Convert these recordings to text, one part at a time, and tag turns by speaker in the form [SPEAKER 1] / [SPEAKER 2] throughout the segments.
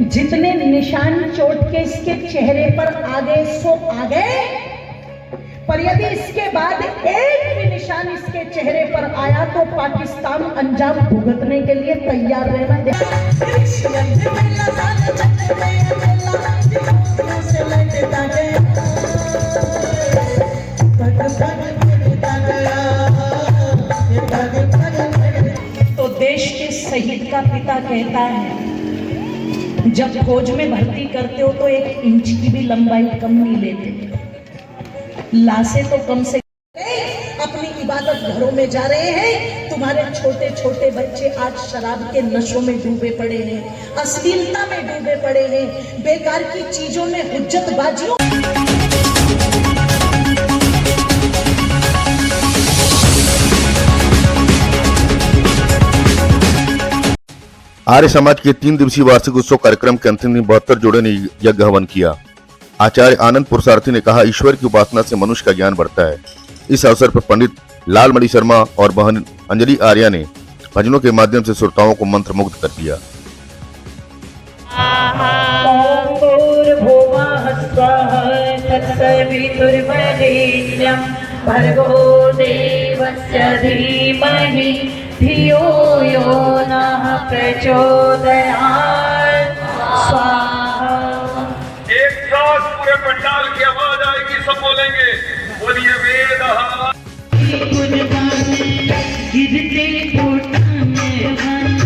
[SPEAKER 1] जितने निशान चोट के इसके चेहरे पर आ गए सो आ गए, पर यदि इसके बाद एक भी निशान इसके चेहरे पर आया तो पाकिस्तान अंजाम भुगतने के लिए तैयार रहना। तो देश के शहीद का पिता कहता है, जब फौज में भर्ती करते हो तो 1 इंच की भी लंबाई कम नहीं लेते, लाशें तो कम से अपनी इबादत घरों में जा रहे हैं। तुम्हारे छोटे छोटे बच्चे आज शराब के नशों में डूबे पड़े हैं, अश्लीलता में डूबे पड़े हैं, बेकार की चीजों में हुज्जतबाजियों।
[SPEAKER 2] आर्य समाज के 3 दिवसीय वार्षिक उत्सव कार्यक्रम के अंतिम दिन 72 जोड़े ने यज्ञ हवन किया। आचार्य आनंद पुरुषार्थी ने कहा, ईश्वर की उपासना से मनुष्य का ज्ञान बढ़ता है। इस अवसर पर पंडित लालमणि शर्मा और बहन अंजलि आर्या ने भजनों के माध्यम से श्रोताओं को मंत्रमुग्ध कर दिया।
[SPEAKER 3] भर्गो देवस्य धीमहि धियो यो नः प्रचोदयात् स्वाहा।
[SPEAKER 4] एक साथ पूरे पंडाल की आवाज आएगी, सब बोलेंगे, बोलिए वेद
[SPEAKER 3] गिरते उठाने वाला,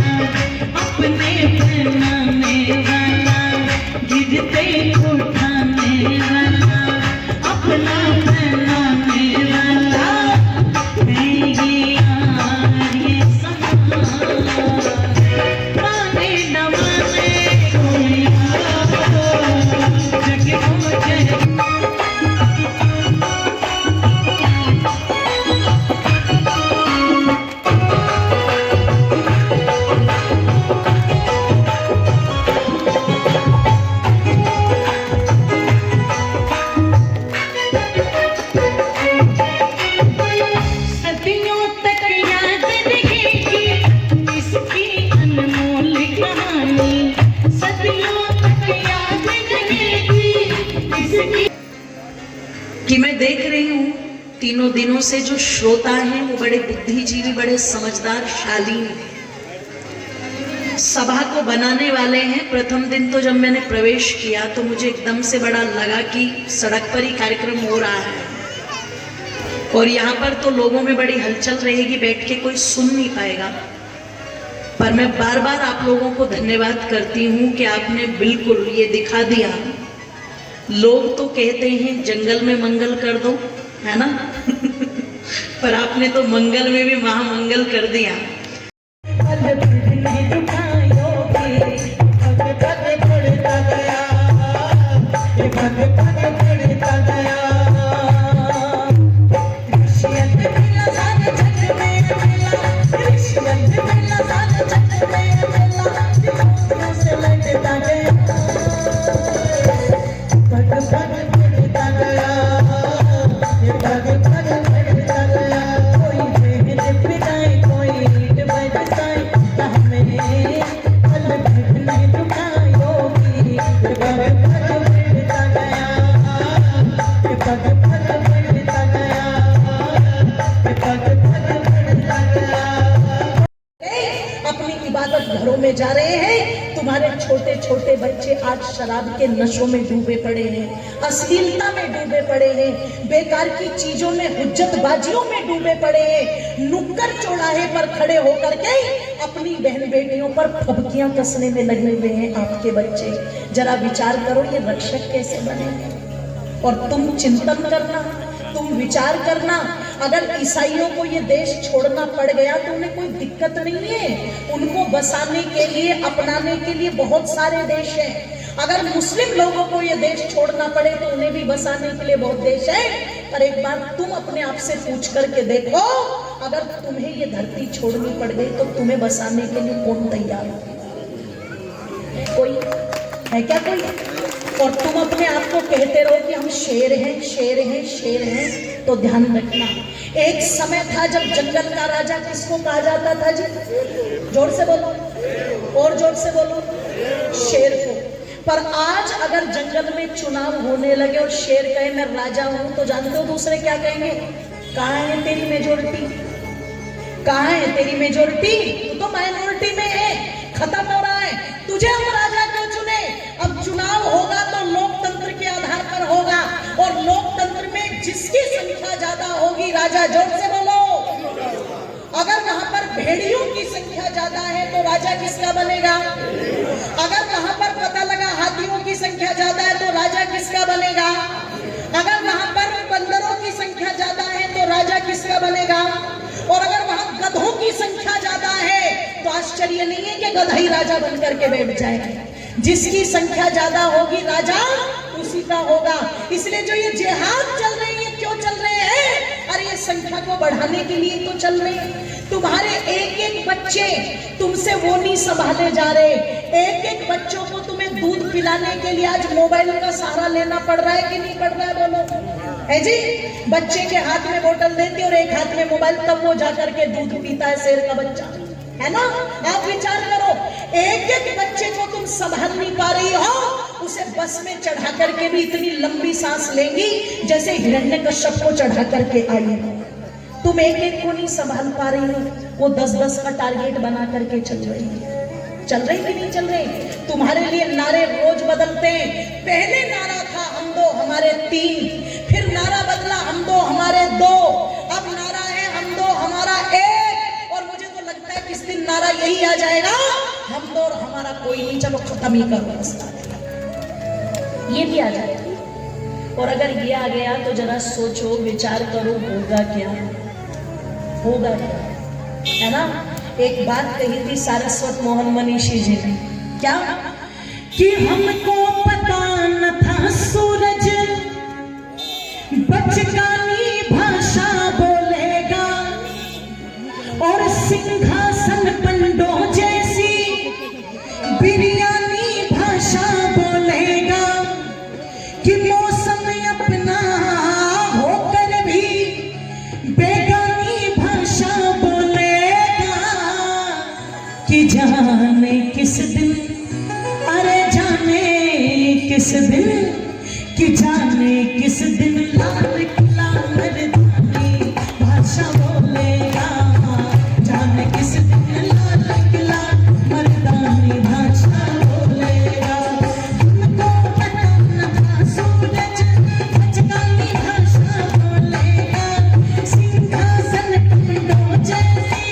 [SPEAKER 3] अपने बनाने वाला, गिरते उठाने वाला, अपना बनाने वाला, ये समाज पाने नवाने कोई जग मुझे।
[SPEAKER 1] कि मैं देख रही हूँ तीनों दिनों से जो श्रोता हैं वो बड़े बुद्धिजीवी, बड़े समझदार, शालीन सभा को बनाने वाले हैं। प्रथम दिन तो जब मैंने प्रवेश किया तो मुझे एकदम से बड़ा लगा कि सड़क पर ही कार्यक्रम हो रहा है और यहाँ पर तो लोगों में बड़ी हलचल रहेगी, बैठ के कोई सुन नहीं पाएगा। पर मैं बार बार आप लोगों को धन्यवाद करती हूँ कि आपने बिल्कुल ये दिखा दिया। लोग तो कहते हैं जंगल में मंगल कर दो, है ना पर आपने तो मंगल में भी महामंगल कर दिया। घरों में जा रहे हैं। तुम्हारे छोटे छोटे बच्चे आज शराब के नशों में डूबे पड़े हैं, अश्लीलता में डूबे पड़े हैं, बेकार की चीजों में हुज्जतबाजियों में डूबे पड़े हैं। नुक्कड़ चौराहे पर खड़े होकर के अपनी बहन बेटियों पर फबकियां कसने में लगे हुए हैं आपके बच्चे। जरा विचार करो ये रक्षक कैसे बनेंगे। और तुम चिंतन करना, तुम विचार करना, अगर ईसाइयों को ये देश छोड़ना पड़ गया तो उन्हें कोई दिक्कत नहीं है। उनको बसाने के लिए, अपनाने के लिए बहुत सारे देश हैं। अगर मुस्लिम लोगों को ये देश छोड़ना पड़े तो उन्हें भी बसाने के लिए बहुत देश है। पर एक बार तुम अपने आप से पूछ करके देखो, अगर तुम्हें ये धरती छोड़नी पड़ गई तो तुम्हें बसाने के लिए कौन तैयार है? कोई है क्या? कोई? और तुम अपने आप को कहते रहो कि हम शेर हैं, शेर हैं, शेर हैं। तो ध्यान रखना, एक समय था जब जंगल का राजा किसको कहा जाता था जी? जोर से बोलो, और जोर से बोलो, शेर को। पर आज अगर जंगल में चुनाव होने लगे और शेर कहे मैं राजा हूं, तो जानते हो दूसरे क्या कहेंगे? कहां है तेरी मेजोरिटी? कहां है तेरी मेजोरिटी? तू तो माइनॉरिटी में है। खत्म हो रहा है। तुझे हम राजा क्यों चुने? अब चुनाव होगा तो लोकतंत्र के आधार पर होगा, और लोकतंत्र में जिसकी संख्या ज्यादा होगी राजा। जोर से बोलो। अगर वहां पर भेड़ियों की संख्या ज्यादा है तो राजा किसका बनेगा? अगर वहां पर पता लगा हाथियों की संख्या ज्यादा है तो राजा किसका बनेगा? अगर वहां पर बंदरों की संख्या ज्यादा है तो राजा किसका बनेगा? और अगर वहां गधों की संख्या ज्यादा है तो आश्चर्य नहीं है कि गधा ही राजा बनकर के बैठ जाए। जिसकी संख्या ज्यादा होगी राजा उसी का होगा। इसलिए जो ये जिहाद चल रही है, क्यों चल रहे हैं? अरे ये संख्या को बढ़ाने के लिए तो चल रहे हैं। तुम्हारे एक एक बच्चे तुमसे वो नहीं संभाले जा रहे। एक एक बच्चों को तुम्हें दूध पिलाने के लिए आज मोबाइल का सहारा लेना पड़ रहा है कि नहीं पड़ रहा है? बोलो है जी। बच्चे के हाथ में बोतल देती और एक हाथ में मोबाइल, तब वो जाकर के दूध पीता है, शेर का बच्चा, है ना? आप विचार करो, एक एक बच्चे को तुम संभाल नहीं पा रही हो, उसे बस में चढ़ा करके भी इतनी लंबी सांस लेंगी जैसे हिरण्यकश्यप को चढ़ा करके आई हो। तुम एक एक को नहीं संभाल पा रही हो, वो 10-10 का टारगेट बना करके चल रही है। चल रही कि नहीं चल रही? तुम्हारे लिए नारे रोज बदलते हैं। पहले नारा था हम दो हमारे तीन, फिर नारा बदला हम दो हमारे दो, अब नारा है हम दो हमारा एक। और मुझे तो लगता है किस दिन नारा यही आ जाएगा, हम दो और हमारा कोई नहीं, चलो खत्म ही करो रास्ता। ये भी आ जाएगा। और अगर ये आ गया तो जरा सोचो, विचार करो, होगा क्या? होगा क्या? है ना? एक बात कही थी सारस्वत मोहन मनीषी जी ने, क्या?
[SPEAKER 3] कि हमको पता न था सूरज बचकानी भाषा बोलेगा और सिंहासन पंडों जैसी बिरयानी भाषा बोलेगा, कि मौसम अपना होकर भी बेगानी भाषा बोलेगा, कि जाने किस दिन, अरे जाने किस दिन, कि जाने किस दिन लाल किला मर्दानी भाषा बोलेगा, जाने किस दिन लाल किला मर्दानी भाषा बोलेगा। हमको पता न था सूरज बचकानी भाषा बोलेगा, सिंहासन पंडों जैसी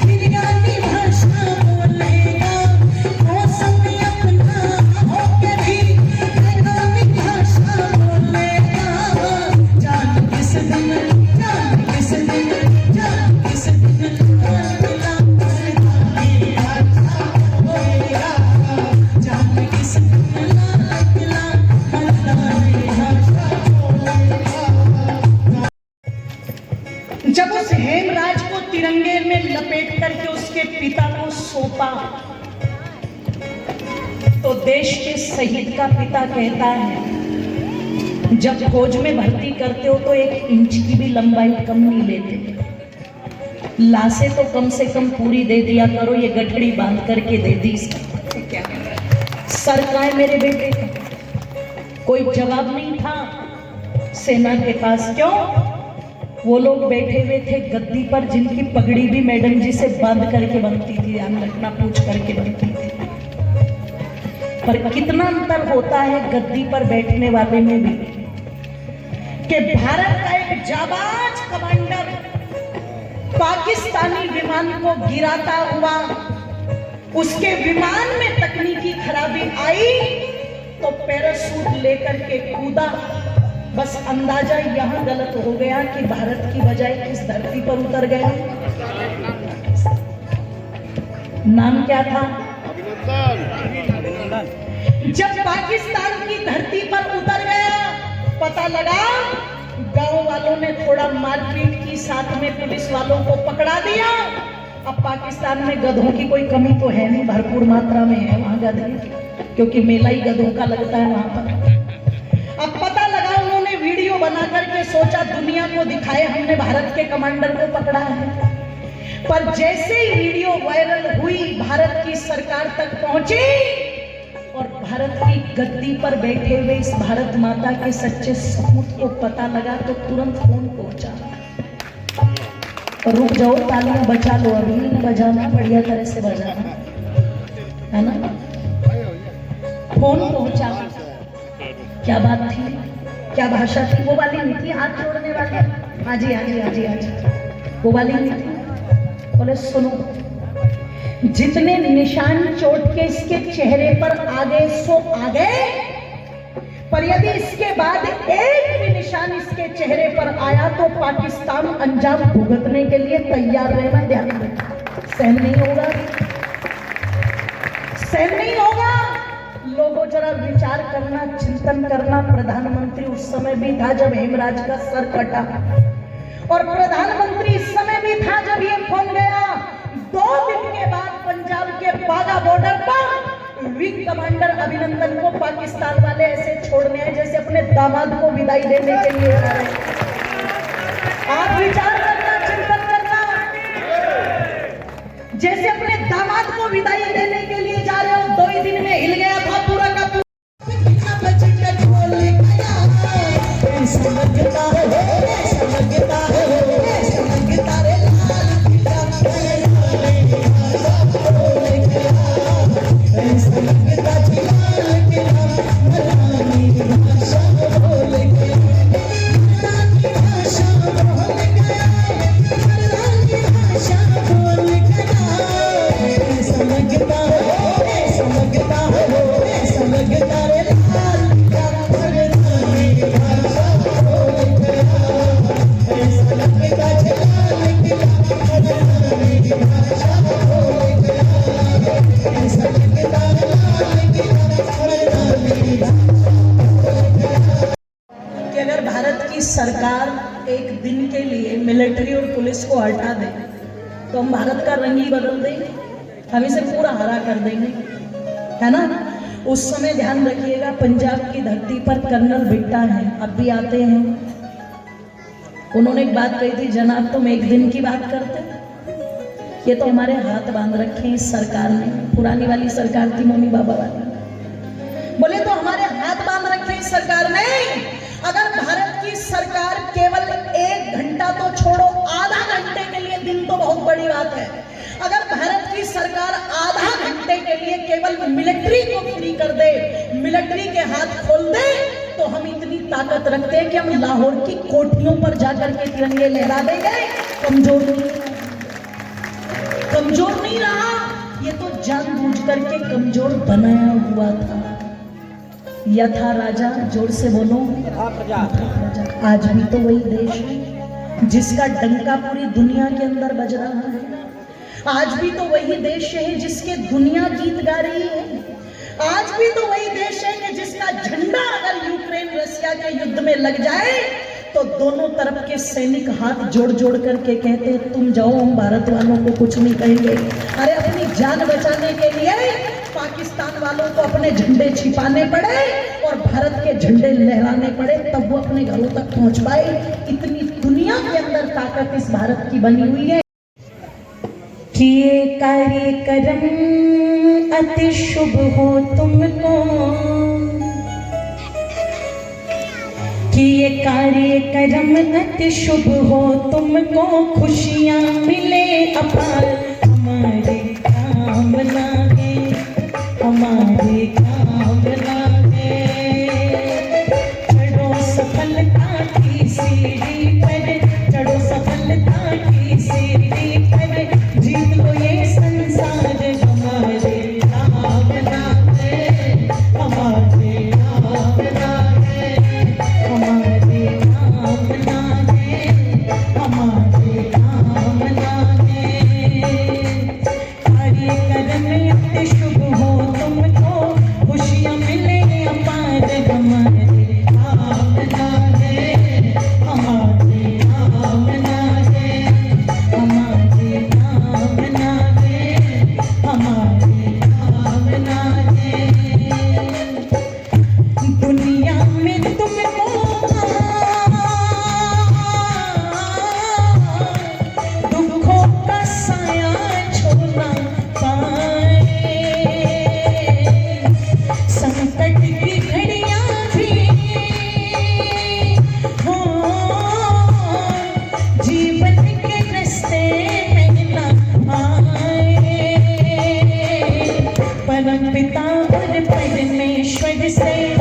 [SPEAKER 3] बिरयानी भाषा बोलेगा, मौसम अपना होकर भी बेगानी भाषा बोलेगा, जान किस दिन, जान किस दिन, जान किस दिन लाल किला मर्दानी भाषा बोलेगा, जान किस दिन लाल किला मर्दानी भाषा बोलेगा।
[SPEAKER 1] जब उस हेमराज को तिरंगे में लपेट करके उसके पिता को सौंपा, तो देश के शहीद का पिता कहता है, जब फौज में भर्ती करते हो तो 1 इंच की भी लंबाई कम नहीं लेते, लाशें तो कम से कम पूरी दे दिया करो, ये गठड़ी बांध करके दे दी। क्या सर का है मेरे बेटे का? कोई जवाब नहीं था सेना के पास। क्यों? वो लोग बैठे हुए थे गद्दी पर जिनकी पगड़ी भी मैडम जी से बांध करके बनती थी, ध्यान रखना, पूछ करके बनती थी। पर कितना अंतर होता है गद्दी पर बैठने वाले में भी, कि भारत का एक जाबाज कमांडर पाकिस्तानी विमान को गिराता हुआ, उसके विमान में तकनीकी खराबी आई तो पैराशूट लेकर के कूदा। बस अंदाजा यहां गलत हो गया कि भारत की बजाय किस धरती पर उतर गया। नाम क्या था? जब पाकिस्तान की धरती पर उतर गया, पता लगा गांव वालों ने थोड़ा मारपीट की, साथ में पुलिस वालों को पकड़ा दिया। अब पाकिस्तान में गधों की कोई कमी तो है नहीं, भरपूर मात्रा में है वहां गधे, क्योंकि मेला ही गधों का लगता है वहां पर। अब पता लगा, उन्होंने वीडियो बना करके सोचा दुनिया को दिखाए हमने भारत के कमांडर को पकड़ा है। पर जैसे ही वीडियो वायरल हुई, भारत की सरकार तक पहुंची और भारत की गद्दी पर बैठे हुए इस भारत माता के सच्चे सपूत को पता लगा तो तुरंत फोन पहुंचा। रुक जाओ, तालियां बचा लो, अभी बजाना बढ़िया तरह से बजाना, है ना। फोन पहुंचा, क्या बात थी, क्या भाषा थी, वो वाली नहीं थी हाथ जोड़ने वाली, हाँ जी हाँ जी हाँ जी हाँ जी, वो वाली नहीं थी। बोले सुनो, जितने निशान चोट के इसके चेहरे पर आ गए सो आ गए, पर यदि इसके बाद एक भी निशान इसके चेहरे पर आया तो पाकिस्तान अंजाम भुगतने के लिए तैयार रहना, ध्यान रखना। सहन नहीं होगा, सहन नहीं होगा। लोगों जरा विचार करना, चिंतन करना। प्रधानमंत्री उस समय भी था जब हेमराज का सर कटा, और प्रधानमंत्री इस समय भी था जब ये फोन गया। 2 दिन के बाद पंजाब के बागा बॉर्डर पर विंग कमांडर अभिनंदन को पाकिस्तान वाले ऐसे छोड़ने आए जैसे अपने दामाद को विदाई देने के लिए जा रहे। आप विचार करना, चिंतन करना, जैसे अपने दामाद को विदाई देने के लिए जा रहे हो। 2 ही दिन में हिल गया था पूरा का पूरा। सरकार एक दिन के लिए मिलिट्री और पुलिस को हटा दे तो हम भारत का रंग ही बदल देंगे, हम इसे पूरा हरा कर देंगे, है ना। उस समय ध्यान रखिएगा, पंजाब की धरती पर कर्नल बिट्टा हैं, अब भी आते हैं। उन्होंने एक बात कही थी, जनाब तुम एक दिन की बात करते, ये तो हमारे हाथ बांध रखे इस सरकार ने। पुरानी वाली सरकार थी, मम्मी बाबा वाली। बोले तो हमारे हाथ बांध रखे इस सरकार ने। अगर भारत की सरकार केवल 1 घंटा तो छोड़ो, आधा घंटे के लिए, दिन तो बहुत बड़ी बात है, अगर भारत की सरकार आधा घंटे के लिए केवल मिलिट्री को फ्री कर दे, मिलिट्री के हाथ खोल दे, तो हम इतनी ताकत रखते हैं कि हम लाहौर की कोठियों पर जाकर के तिरंगे लहरा देंगे। कमजोर नहीं, कमजोर नहीं रहा, ये तो जानबूझ करके कमजोर बनाया हुआ था। यथा राजा, जोर से बोलो, आज भी तो वही देश है जिसका डंका पूरी दुनिया के अंदर बज रहा है। आज भी तो वही देश है जिसके दुनिया गीत गा रही है। आज भी तो वही देश है कि जिसका झंडा अगर यूक्रेन रशिया के युद्ध में लग जाए तो दोनों तरफ के सैनिक हाथ जोड़ जोड़ करके कहते हैं तुम जाओ, हम भारत वालों को कुछ नहीं कहेंगे। अरे अपनी जान बचाने के लिए पाकिस्तान वालों को अपने झंडे छिपाने पड़े और भारत के झंडे लहराने पड़े, तब वो अपने घरों तक पहुंच पाए। इतनी दुनिया के अंदर ताकत इस भारत की बनी हुई है।
[SPEAKER 3] किए कार्यक्रम अति शुभ हो तुमको, किए कार्यक्रम अति शुभ हो तुमको, खुशियाँ मिले अपार हमारे काम लागे, हमारे काम लागे। चढ़ो सफलता की सीढ़ी पर, चढ़ो सफलता की सीढ़ी पर, जीत लो ये संसार हमारे काम लागे, हमारे काम लागे, हमारे काम लागे, हमारे काम लागे। कार्यक्रम अति शुभ हो तुमको, खुशियाँ मिले परमेश्वर से